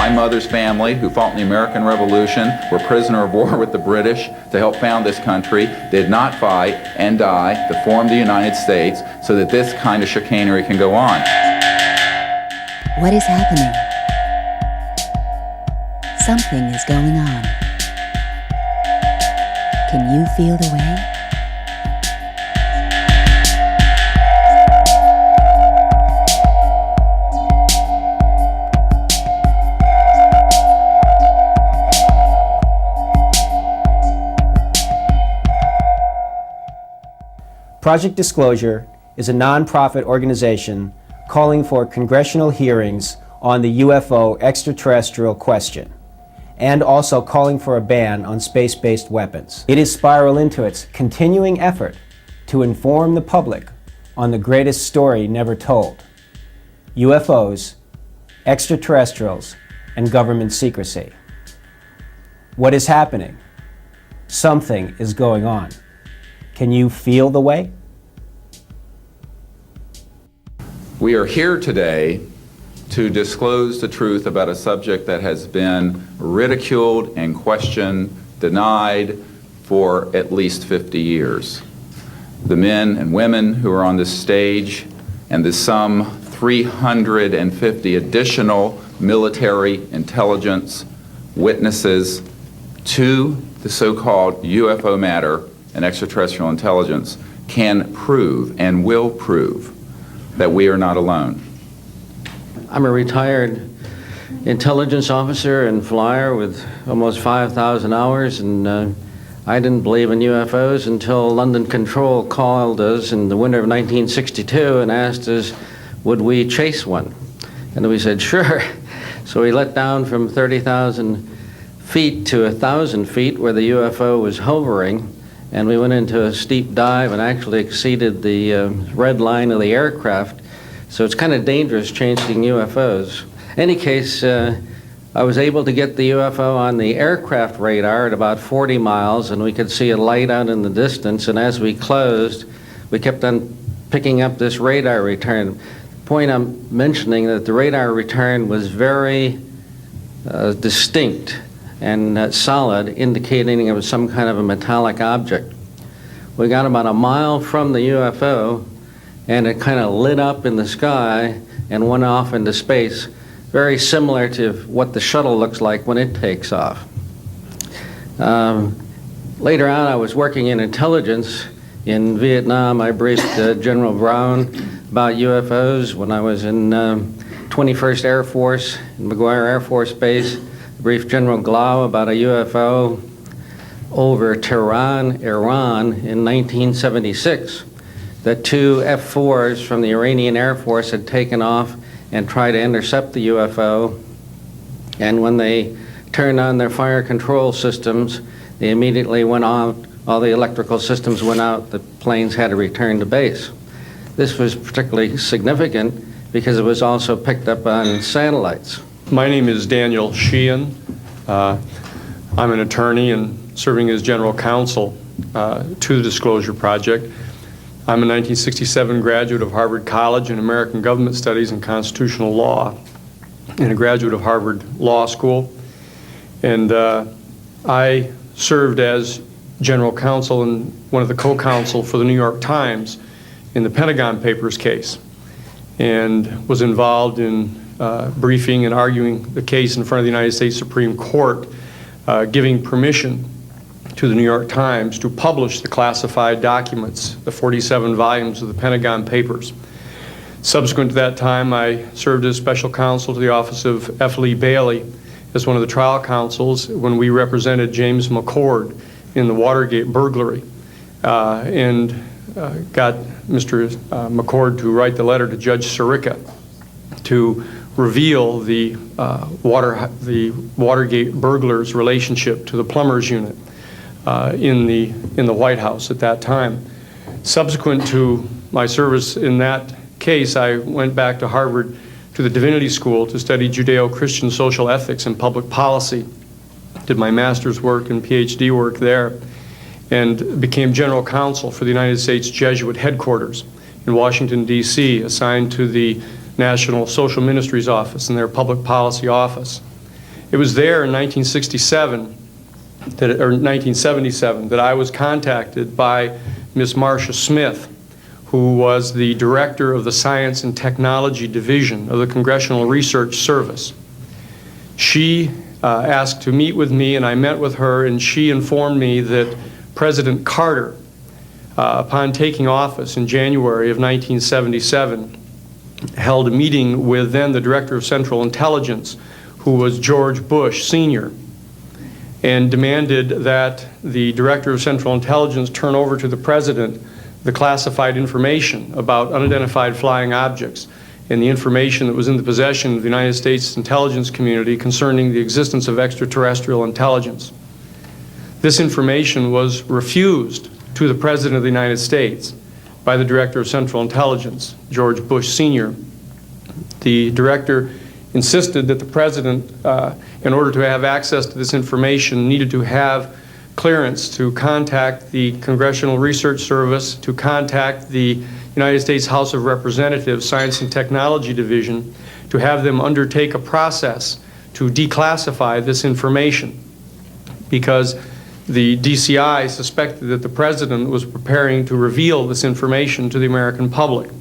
My mother's family, who fought in the American Revolution, were prisoner of war with the British to help found this country, did not fight and die to form the United States so that this kind of chicanery can go on. What is happening? Something is going on. Can you feel the way? Project Disclosure is a nonprofit organization calling for congressional hearings on the UFO extraterrestrial question, and also calling for a ban on space-based weapons. It is spiral into its continuing effort to inform the public on the greatest story never told: UFOs, extraterrestrials, and government secrecy. What is happening? Something is going on. Can you feel the way? We are here today to disclose the truth about a subject that has been ridiculed and questioned, denied for at least 50 years. The men and women who are on this stage and the some 350 additional military intelligence witnesses to the so-called UFO matter and extraterrestrial intelligence can prove and will prove that we are not alone. I'm a retired intelligence officer and flyer with almost 5,000 hours, and I didn't believe in UFOs until London Control called us in the winter of 1962 and asked us, would we chase one? And we said, sure. So we let down from 30,000 feet to 1,000 feet where the UFO was hovering, and we went into a steep dive and actually exceeded the red line of the aircraft. So it's kind of dangerous chasing UFOs. In any case, I was able to get the UFO on the aircraft radar at about 40 miles, and we could see a light out in the distance, and as we closed, we kept on picking up this radar return. The point I'm mentioning that the radar return was very distinct and solid, indicating it was some kind of a metallic object. We got about a mile from the UFO, and it kind of lit up in the sky and went off into space, very similar to what the shuttle looks like when it takes off. Later on, I was working in intelligence in Vietnam. I briefed General Brown about UFOs when I was in 21st Air Force, in McGuire Air Force Base. Briefed General Glau about a UFO over Tehran, Iran in 1976, that two F-4s from the Iranian Air Force had taken off and tried to intercept the UFO, and when they turned on their fire control systems, they immediately went on, all the electrical systems went out, the planes had to return to base. This was particularly significant because it was also picked up on satellites. My name is Daniel Sheehan. I'm an attorney and serving as general counsel to the Disclosure Project. I'm a 1967 graduate of Harvard College in American Government Studies and Constitutional Law, and a graduate of Harvard Law School. And I served as general counsel and one of the co-counsel for the New York Times in the Pentagon Papers case, and was involved in briefing and arguing the case in front of the United States Supreme Court, giving permission to the New York Times to publish the classified documents, the 47 volumes of the Pentagon Papers. Subsequent to that time, I served as special counsel to the office of F. Lee Bailey as one of the trial counsels when we represented James McCord in the Watergate burglary, and got Mr. McCord to write the letter to Judge Sirica to reveal the Watergate burglars' relationship to the plumbers unit in the White House at that time. Subsequent to my service in that case, I went back to Harvard to the Divinity School to study Judeo-Christian social ethics and public policy. Did my master's work and PhD work there, and became general counsel for the United States Jesuit headquarters in Washington, D.C., assigned to the National Social Ministries Office and their public policy office. It was there in 1967, or 1977, that I was contacted by Ms. Marcia Smith, who was the director of the Science and Technology Division of the Congressional Research Service. She asked to meet with me, and I met with her, and she informed me that President Carter, upon taking office in January of 1977, held a meeting with then the Director of Central Intelligence, who was George Bush Sr., and demanded that the Director of Central Intelligence turn over to the President the classified information about unidentified flying objects and the information that was in the possession of the United States intelligence community concerning the existence of extraterrestrial intelligence. This information was refused to the President of the United States by the Director of Central Intelligence, George Bush Sr. The Director insisted that the President, in order to have access to this information, needed to have clearance to contact the Congressional Research Service, to contact the United States House of Representatives Science and Technology Division, to have them undertake a process to declassify this information, because the DCI suspected that the President was preparing to reveal this information to the American public.